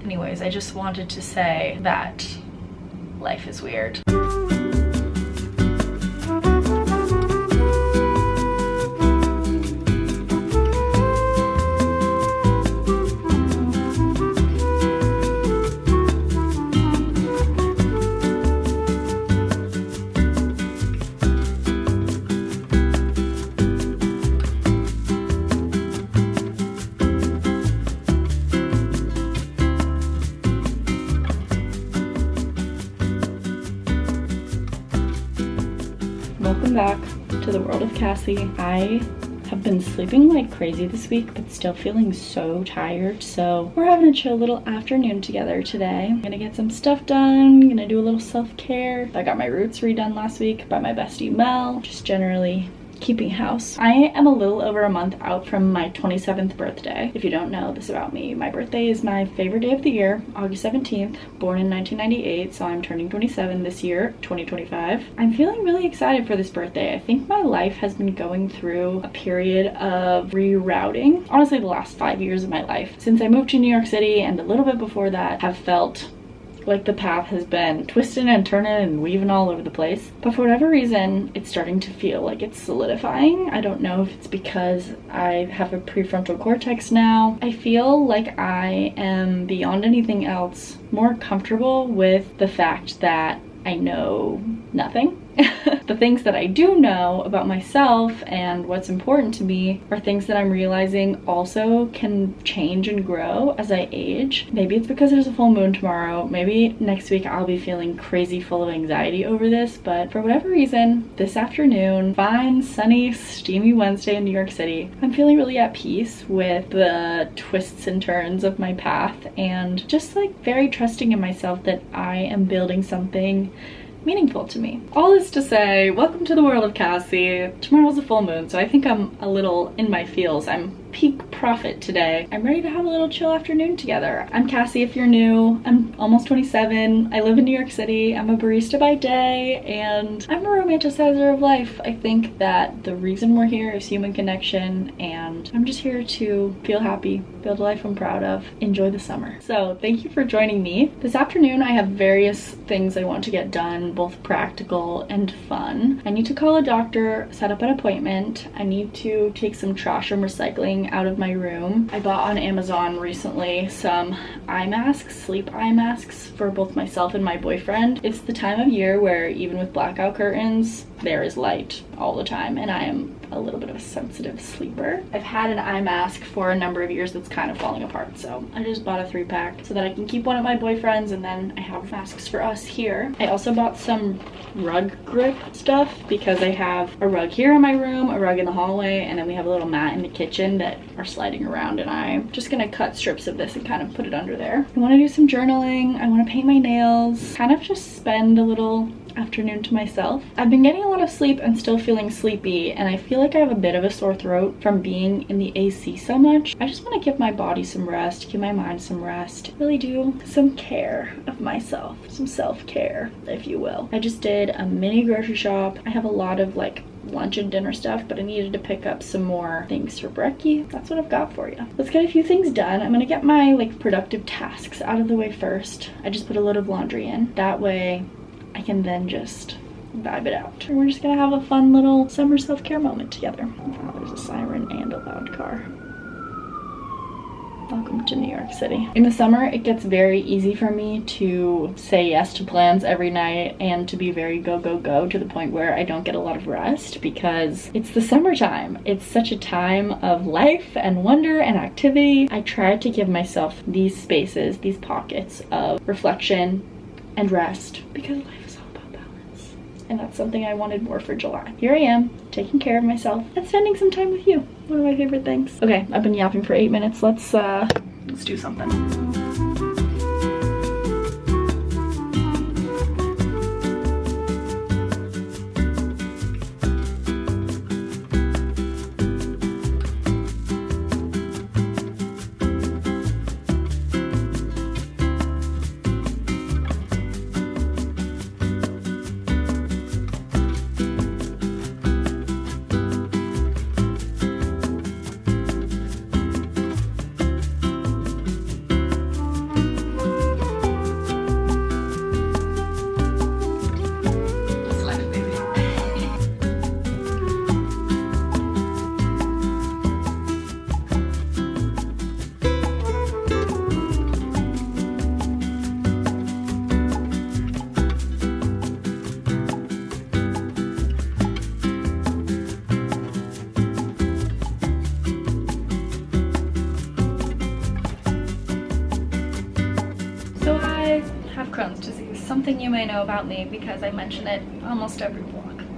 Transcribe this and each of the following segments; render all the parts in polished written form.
Anyways, I just wanted to say that life is weird. Welcome back to the world of Cassie. I have been sleeping like crazy this week, but still feeling so tired. So we're having a chill little afternoon together today. I'm gonna get some stuff done, gonna do a little self-care. I got my roots redone last week by my bestie Mel, just generally keeping house. I am a little over a month out from my 27th birthday. If you don't know this about me, my birthday is my favorite day of the year, August 17th, born in 1998, so I'm turning 27 this year, 2025. I'm feeling really excited for this birthday. I think my life has been going through a period of rerouting. Honestly, the last 5 years of my life, since I moved to New York City and a little bit before that, have felt like the path has been twisting and turning and weaving all over the place. But for whatever reason, it's starting to feel like it's solidifying. I don't know if it's because I have a prefrontal cortex now. I feel like I am, beyond anything else, more comfortable with the fact that I know nothing. The things that I do know about myself and what's important to me are things that I'm realizing also can change and grow as I age. Maybe it's because there's a full moon tomorrow. Maybe next week I'll be feeling crazy full of anxiety over this, but for whatever reason, this afternoon, fine, sunny, steamy Wednesday in New York City, I'm feeling really at peace with the twists and turns of my path and just like very trusting in myself that I am building something meaningful to me. All this to say, welcome to the world of Cassie. Tomorrow's a full moon, so I think I'm a little in my feels. I'm peak prophet today. I'm ready to have a little chill afternoon together. I'm Cassie if you're new. I'm almost 27. I live in New York City. I'm a barista by day, and I'm a romanticizer of life. I think that the reason we're here is human connection, and I'm just here to feel happy, build a life I'm proud of, enjoy the summer. So thank you for joining me. This afternoon I have various things I want to get done, both practical and fun. I need to call a doctor, set up an appointment. I need to take some trash and recycling out of my room. I bought on Amazon recently some eye masks, sleep eye masks for both myself and my boyfriend. It's the time of year where even with blackout curtains, there is light all the time, and I am a little bit of a sensitive sleeper. I've had an eye mask for a number of years that's kind of falling apart, so I just bought a 3-pack so that I can keep one at my boyfriend's, and then I have masks for us here. I also bought some rug grip stuff because I have a rug here in my room, a rug in the hallway, and then we have a little mat in the kitchen that are sliding around, and I'm just gonna cut strips of this and kind of put it under there. I want to do some journaling. I want to paint my nails, kind of just spend a little afternoon to myself. I've been getting a lot of sleep and still feeling sleepy, and I feel like I have a bit of a sore throat from being in the AC so much. I just want to give my body some rest, give my mind some rest, really do some care of myself, some self-care, if you will. I just did a mini grocery shop. I have a lot of like lunch and dinner stuff, but I needed to pick up some more things for brekkie. That's what I've got for you. Let's get a few things done. I'm gonna get my like productive tasks out of the way first. I just put a load of laundry in. That way I can then just vibe it out. And we're just gonna have a fun little summer self-care moment together. Oh, there's a siren and a loud car. Welcome to New York City. In the summer, it gets very easy for me to say yes to plans every night and to be very go, go, go to the point where I don't get a lot of rest because it's the summertime. It's such a time of life and wonder and activity. I try to give myself these spaces, these pockets of reflection and rest because life is all about balance. And that's something I wanted more for July. Here I am, taking care of myself and spending some time with you. One of my favorite things. Okay, I've been yapping for 8 minutes. Let's do something. Crohn's disease, something you may know about me because I mention it almost every vlog.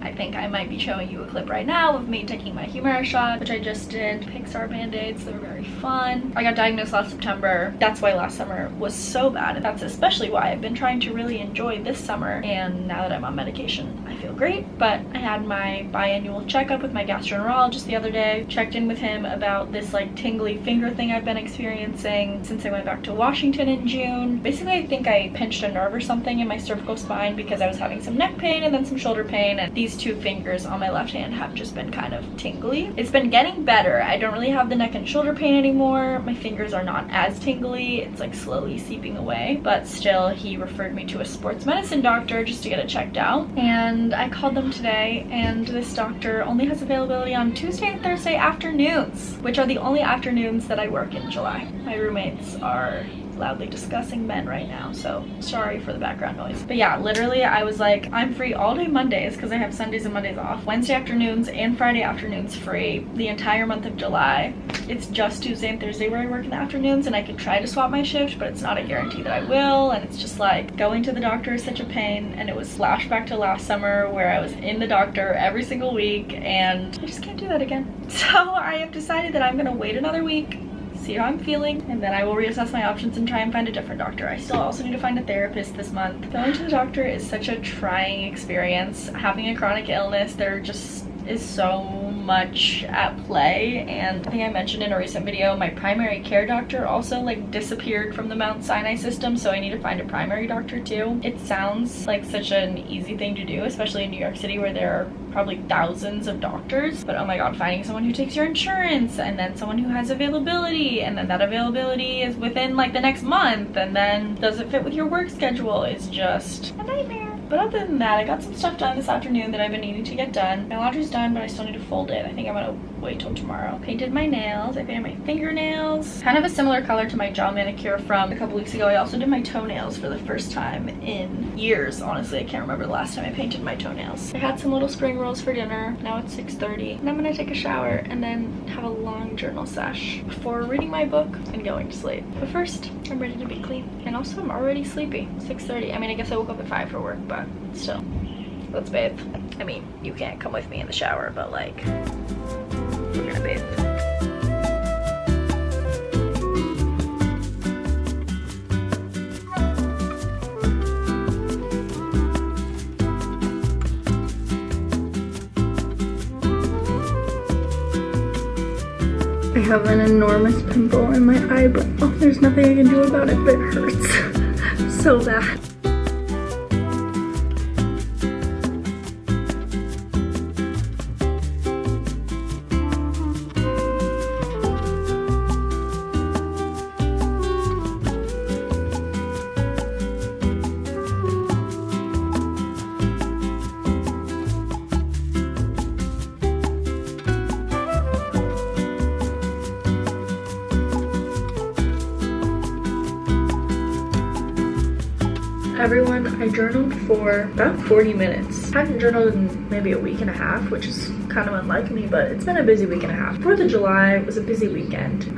I think I might be showing you a clip right now of me taking my Humira shot, which I just did. Pixar band-aids, they were very fun. I got diagnosed last September. That's why last summer was so bad, and that's especially why I've been trying to really enjoy this summer. And now that I'm on medication, I feel great. But I had my biannual checkup with my gastroenterologist the other day. Checked in with him about this like tingly finger thing I've been experiencing since I went back to Washington in June. Basically, I think I pinched a nerve or something in my cervical spine because I was having some neck pain and then some shoulder pain, and these two fingers on my left hand have just been kind of tingly. It's been getting better. I don't really have the neck and shoulder pain anymore. My fingers are not as tingly. It's like slowly seeping away, but still he referred me to a sports medicine doctor just to get it checked out, and I called them today, and this doctor only has availability on Tuesday and Thursday afternoons, which are the only afternoons that I work in July. My roommates are loudly discussing men right now, so sorry for the background noise. But yeah, literally I was like, I'm free all day Mondays because I have Sundays and Mondays off, Wednesday afternoons and Friday afternoons free the entire month of July. It's just Tuesday and Thursday where I work in the afternoons, and I could try to swap my shift, but it's not a guarantee that I will. And it's just like going to the doctor is such a pain, and it was flashback to last summer where I was in the doctor every single week, and I just can't do that again. So I have decided that I'm gonna wait another week, see how I'm feeling, and then I will reassess my options and try and find a different doctor. I still also need to find a therapist this month. Going to the doctor is such a trying experience. Having a chronic illness, there just is so much at play, and I think I mentioned in a recent video, my primary care doctor also like disappeared from the Mount Sinai system, so I need to find a primary doctor too. It sounds like such an easy thing to do, especially in New York City where there are probably thousands of doctors, but oh my god, finding someone who takes your insurance, and then someone who has availability, and then that availability is within like the next month, and then does it fit with your work schedule, is just a nightmare. But other than that, I got some stuff done this afternoon that I've been needing to get done. My laundry's done, but I still need to fold it. I think I'm gonna wait till tomorrow. Painted my nails. I painted my fingernails. Kind of a similar color to my gel manicure from a couple weeks ago. I also did my toenails for the first time in years. Honestly, I can't remember the last time I painted my toenails. I had some little spring rolls for dinner. Now it's 6:30, and I'm gonna take a shower and then have a long journal sesh before reading my book and going to sleep. But first, I'm ready to be clean. And also, I'm already sleepy. 6:30. I mean, I guess I woke up at 5 for work, but still. Let's bathe. I mean, you can't come with me in the shower, but like, we're gonna bathe. I have an enormous pimple in my eyebrow. Oh, there's nothing I can do about it, but it hurts so bad. Everyone, I journaled for about 40 minutes. I haven't journaled in maybe a week and a half, which is kind of unlike me, but it's been a busy week and a half. 4th of July was a busy weekend.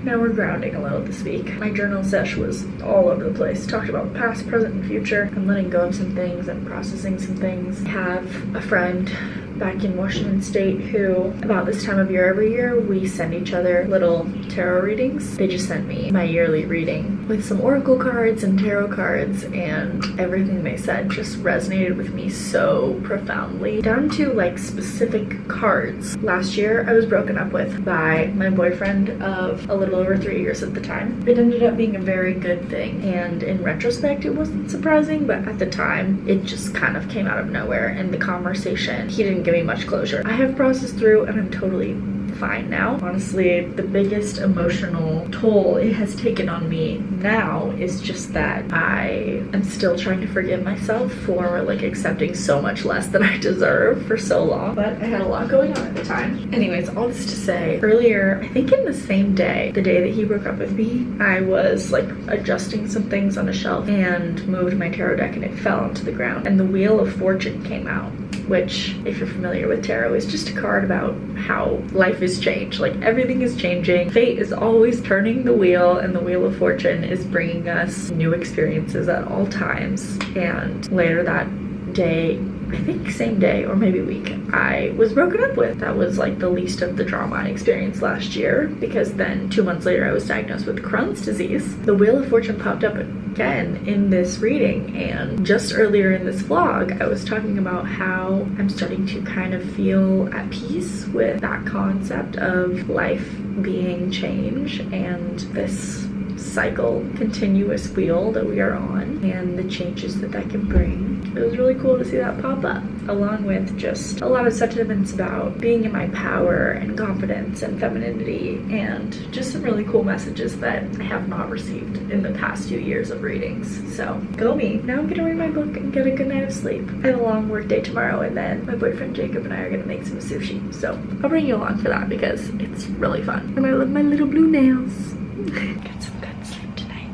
Now we're grounding a little this week. My journal sesh was all over the place. Talked about past, present, and future. I'm letting go of some things and processing some things. I have a friend back in Washington State who, about this time of year every year, we send each other little tarot readings. They just sent me my yearly reading with some oracle cards and tarot cards, and everything they said just resonated with me so profoundly, down to like specific cards. Last year I was broken up with by my boyfriend of a little over 3 years at the time. It ended up being a very good thing, and in retrospect it wasn't surprising, but at the time it just kind of came out of nowhere, and the conversation, he didn't give me much closure. I have processed through and I'm totally fine now. Honestly, the biggest emotional toll it has taken on me now is just that I am still trying to forgive myself for like accepting so much less than I deserve for so long, but I had a lot going on at the time. Anyways, all this to say, earlier, I think in the same day, the day that he broke up with me, I was like adjusting some things on a shelf and moved my tarot deck and it fell onto the ground, and the Wheel of Fortune came out, which, if you're familiar with tarot, is just a card about how life is changed. Like, everything is changing. Fate is always turning the wheel, and the wheel of fortune is bringing us new experiences at all times. And later that day, I think same day or maybe week, I was broken up with. That was like the least of the drama I experienced last year, because then 2 months later I was diagnosed with Crohn's disease. The Wheel of Fortune popped up again in this reading, and just earlier in this vlog I was talking about how I'm starting to kind of feel at peace with that concept of life being change and this cycle, continuous wheel that we are on, and the changes that that can bring. It was really cool to see that pop up, along with just a lot of sentiments about being in my power and confidence and femininity, and just some really cool messages that I have not received in the past few years of readings. So go me. Now I'm gonna read my book and get a good night of sleep. I have a long work day tomorrow, and then my boyfriend Jacob and I are gonna make some sushi, so I'll bring you along for that because it's really fun. And I love my little blue nails. Get some good sleep tonight.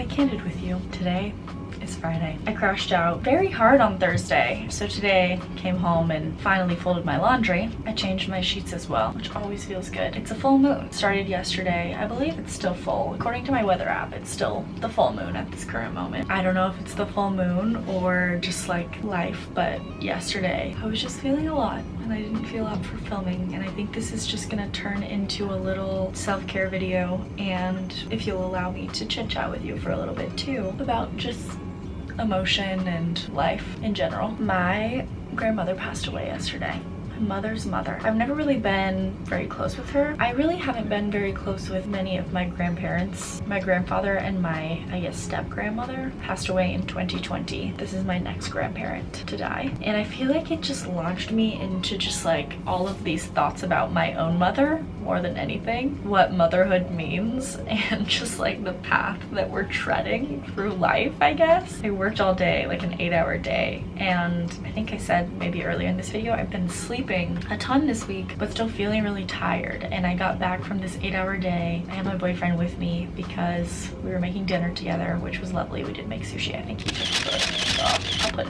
Candid with you. Today is Friday. I crashed out very hard on Thursday, so today came home and finally folded my laundry. I changed my sheets as well, which always feels good. It's a full moon. Started yesterday. I believe it's still full. According to my weather app, it's still the full moon at this current moment. I don't know if it's the full moon or just like life, but yesterday I was just feeling a lot and I didn't feel up for filming, and I think this is just gonna turn into a little self-care video, and if you'll allow me to chit chat with you for a little bit too about just emotion and life in general. My grandmother passed away yesterday. Mother's mother. I've never really been very close with her. I really haven't been very close with many of my grandparents. My grandfather and my, I guess, step-grandmother passed away in 2020. This is my next grandparent to die. And I feel like it just launched me into just like all of these thoughts about my own mother more than anything. What motherhood means and just like the path that we're treading through life, I guess. I worked all day, like an 8-hour day. And I think I said maybe earlier in this video, I've been sleeping a ton this week, but still feeling really tired. And I got back from this 8-hour day. I had my boyfriend with me because we were making dinner together, which was lovely. We did make sushi. I think he took the footage, so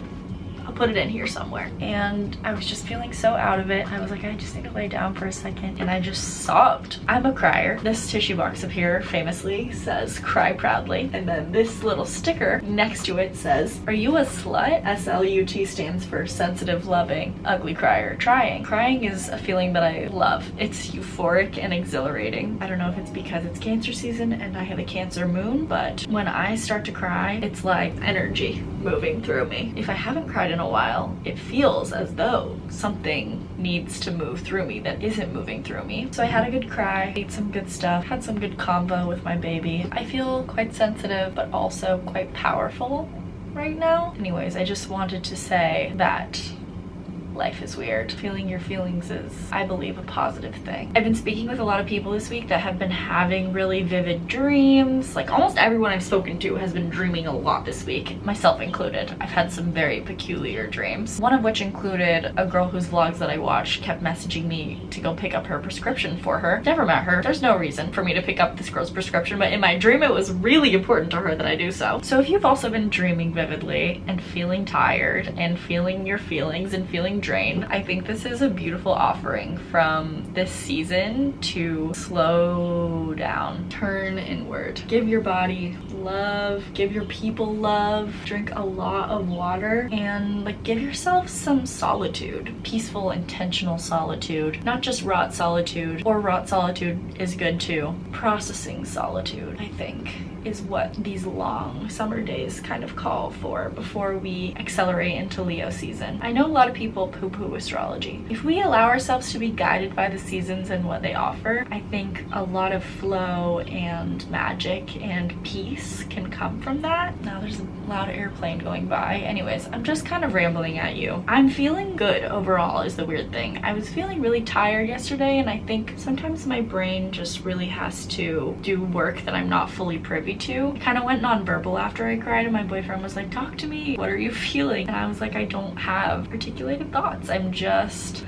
I'll put it in here somewhere. And I was just feeling so out of it. I was like, I just need to lay down for a second, and I just sobbed. I'm a crier. This tissue box up here famously says cry proudly, and then this little sticker next to it says, are you a slut? SLUT stands for sensitive, loving, ugly crier. Trying. Crying is a feeling that I love. It's euphoric and exhilarating. I don't know if it's because it's Cancer season and I have a Cancer moon, but when I start to cry, it's like energy moving through me. If I haven't cried in a while, it feels as though something needs to move through me that isn't moving through me. So I had a good cry, ate some good stuff, had some good convo with my baby. I feel quite sensitive, but also quite powerful right now. Anyways, I just wanted to say that life is weird. Feeling your feelings is, I believe, a positive thing. I've been speaking with a lot of people this week that have been having really vivid dreams. Like almost everyone I've spoken to has been dreaming a lot this week, myself included. I've had some very peculiar dreams. One of which included a girl whose vlogs that I watched kept messaging me to go pick up her prescription for her. Never met her. There's no reason for me to pick up this girl's prescription, but in my dream it was really important to her that I do so. So if you've also been dreaming vividly and feeling tired and feeling your feelings and feeling drained, I think this is a beautiful offering from this season to slow down, turn inward, give your body love, give your people love, drink a lot of water, and like give yourself some solitude, peaceful, intentional solitude, not just rot solitude, or rot solitude is good too. Processing solitude, I think, is what these long summer days kind of call for before we accelerate into Leo season. I know a lot of people poo-poo astrology. If we allow ourselves to be guided by the seasons and what they offer, I think a lot of flow and magic magic and peace can come from that. Now there's a loud airplane going by. Anyways, I'm just kind of rambling at you. I'm feeling good overall is the weird thing. I was feeling really tired yesterday, and I think sometimes my brain just really has to do work that I'm not fully privy to. I kind of went nonverbal after I cried, and my boyfriend was like, talk to me, what are you feeling? And I was like, I don't have articulated thoughts, I'm just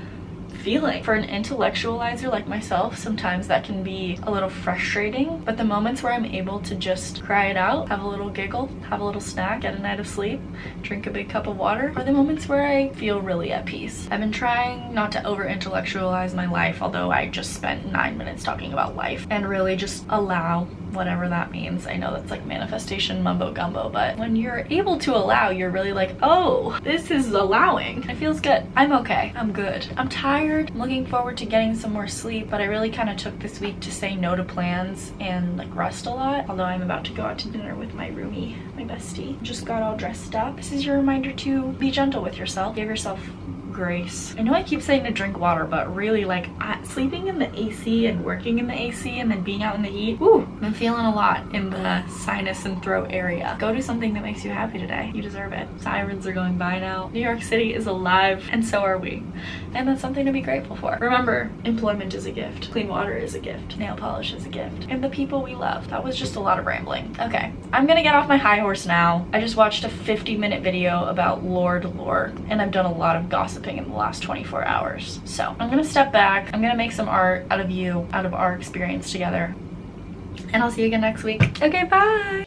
feeling. For an intellectualizer like myself, sometimes that can be a little frustrating, but the moments where I'm able to just cry it out, have a little giggle, have a little snack, get a night of sleep, drink a big cup of water, are the moments where I feel really at peace. I've been trying not to over intellectualize my life, although I just spent 9 minutes talking about life, and really just allow whatever that means. I know that's like manifestation mumbo gumbo, but when you're able to allow, you're really like, oh, this is allowing. It feels good. I'm okay. I'm good. I'm tired. I'm looking forward to getting some more sleep, but I really kind of took this week to say no to plans and like rest a lot, although I'm about to go out to dinner with my roomie, my bestie. Just got all dressed up. This is your reminder to be gentle with yourself. Give yourself grace. I know I keep saying to drink water, but really, like, sleeping in the AC and working in the AC and then being out in the heat, ooh, I'm feeling a lot in the sinus and throat area. Go do something that makes you happy today. You deserve it. Sirens are going by now. New York City is alive, and so are we. And that's something to be grateful for. Remember, employment is a gift. Clean water is a gift. Nail polish is a gift. And the people we love. That was just a lot of rambling. Okay, I'm gonna get off my high horse now. I just watched a 50-minute video about Lord Lore, and I've done a lot of gossiping in the last 24 hours. So I'm gonna step back. I'm gonna make some art out of you, out of our experience together. And I'll see you again next week. Okay, bye.